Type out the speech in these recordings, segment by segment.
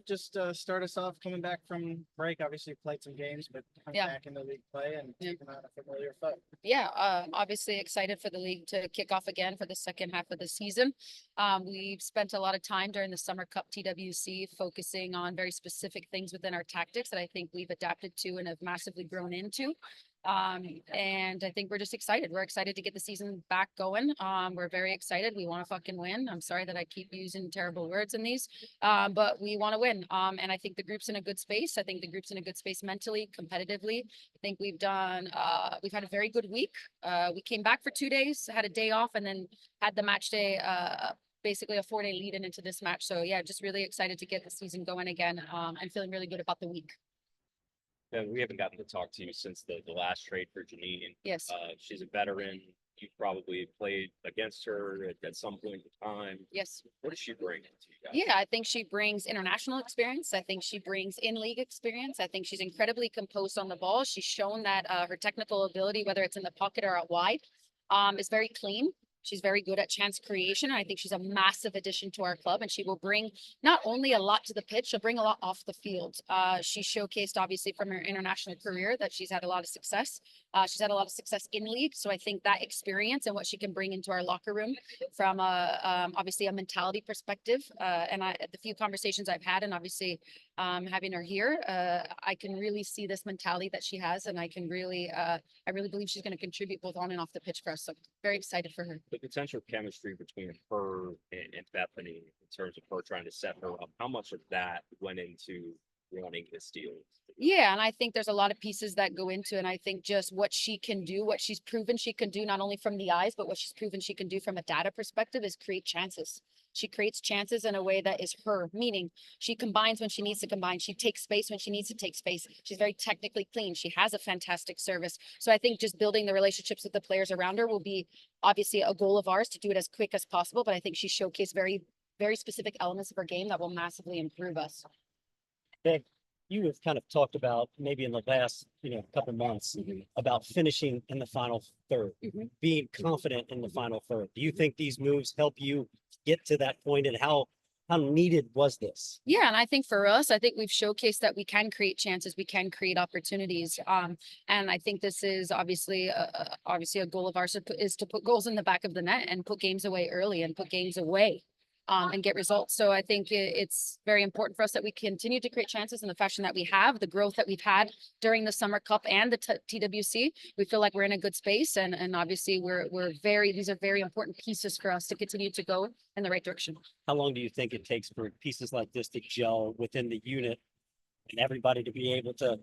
Just start us off coming back from break. Obviously, played some games, but coming Yeah. back into league play and Yeah. taking on a familiar foe. Yeah, obviously excited for the league to kick off again for the second half of the season. We've spent a lot of time during the Summer Cup TWC focusing on very specific things within our tactics that I think we've adapted to and have massively grown into. And I think we're just excited. We're excited to get the season back going. We're very excited. We want to fucking win. I'm sorry that I keep using terrible words in these, but we want to win. And I think the group's in a good space. I think the group's in a good space mentally, competitively. I think we've had a very good week. We came back for 2 days, had a day off, and then had the match day, basically a 4-day lead in into this match. So yeah, just really excited to get the season going again. And feeling really good about the week. We haven't gotten to talk to you since the last trade for Janine. Yes. She's a veteran. You probably played against her at some point in time. Yes. What does she bring to you guys? Yeah, I think she brings international experience. I think she brings in-league experience. I think she's incredibly composed on the ball. She's shown that her technical ability, whether it's in the pocket or out wide, is very clean. She's very good at chance creation. And I think she's a massive addition to our club. And she will bring not only a lot to the pitch, she'll bring a lot off the field. She showcased, obviously, from her international career that she's had a lot of success. She's had a lot of success in league. So I think that experience and what she can bring into our locker room from obviously a mentality perspective. And the few conversations I've had, and obviously having her here, I can really see this mentality that she has. And I really believe she's going to contribute both on and off the pitch for us. So very excited for her. The potential chemistry between her and Bethany in terms of her trying to set her up, how much of that went into running this deal? Yeah, and I think there's a lot of pieces that go into it. And I think just what she can do, what she's proven she can do, not only from the eyes, but what she's proven she can do from a data perspective is create chances. She creates chances in a way that is her, meaning she combines when she needs to combine. She takes space when she needs to take space. She's very technically clean. She has a fantastic service. So I think just building the relationships with the players around her will be obviously a goal of ours to do it as quick as possible. But I think she showcased very, very specific elements of her game that will massively improve us. Bev, you have kind of talked about maybe in the last, couple months about finishing in the final third, being confident in the final third. Do you think these moves help you get to that point, and how needed was this? Yeah, and I think for us, I think we've showcased that we can create chances, we can create opportunities, and I think this is obviously a goal of ours is to put goals in the back of the net and put games away early and put games away. And get results. So I think it's very important for us that we continue to create chances in the fashion that we have, the growth that we've had during the Summer Cup and the TWC. We feel like we're in a good space, and obviously these are very important pieces for us to continue to go in the right direction. How long do you think it takes for pieces like this to gel within the unit and everybody to be able to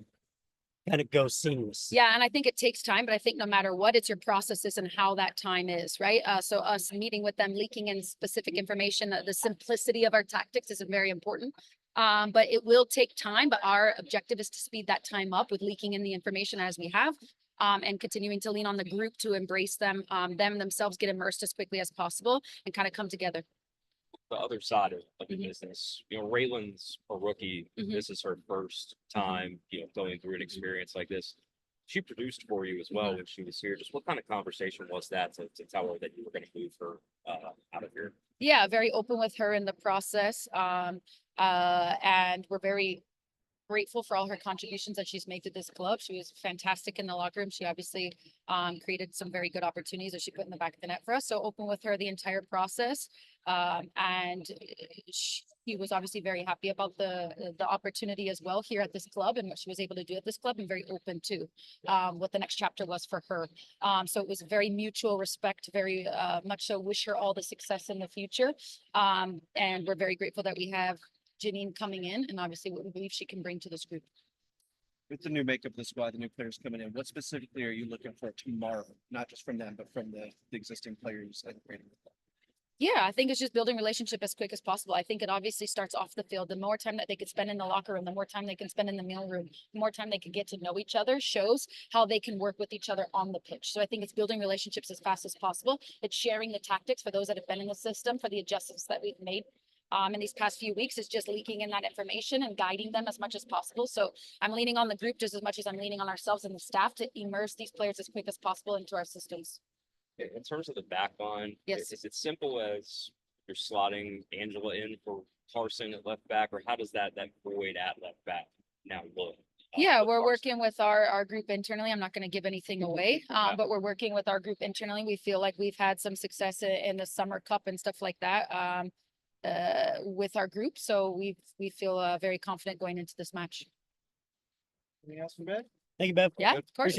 kind of go seamless? Yeah, and I think it takes time, but I think no matter what, it's your processes and how that time is, right? So us meeting with them, leaking in specific information, the simplicity of our tactics is very important. But it will take time, but our objective is to speed that time up with leaking in the information as we have, and continuing to lean on the group to embrace them, themselves get immersed as quickly as possible and kind of come together. The other side of the business, Raylan's a rookie. This is her first time, going through an experience like this. She produced for you as well when she was here. Just what kind of conversation was that to tell her that you were going to move her out of here? Yeah, very open with her in the process. And we're very grateful for all her contributions that she's made to this club. She was fantastic in the locker room. She obviously created some very good opportunities that she put in the back of the net for us. So open with her the entire process. And she was obviously very happy about the opportunity as well here at this club and what she was able to do at this club, and very open to what the next chapter was for her. So it was very mutual respect, very much so wish her all the success in the future. And we're very grateful that we have Janine coming in, and obviously what we believe she can bring to this group. With the new makeup of the squad, the new players coming in, what specifically are you looking for tomorrow? Not just from them, but from the existing players and training. Yeah, I think it's just building relationship as quick as possible. I think it obviously starts off the field. The more time that they could spend in the locker room, the more time they can spend in the meal room, the more time they can get to know each other, shows how they can work with each other on the pitch. So I think it's building relationships as fast as possible. It's sharing the tactics for those that have been in the system, for the adjustments that we've made in these past few weeks, is just leaking in that information and guiding them as much as possible. So I'm leaning on the group just as much as I'm leaning on ourselves and the staff to immerse these players as quick as possible into our systems. In terms of the back line, Yes. is it simple as you're slotting Angela in for Carson at left back, or how does that void at left back now look? Yeah, with we're Carson? working with our group internally. I'm not going to give anything away, Yeah. but we're working with our group internally. We feel like we've had some success in the summer cup and stuff like that with our group. So we feel very confident going into this match. Anything else from Bev? Thank you, Bev. Yeah, Good. of course. Appreciate it.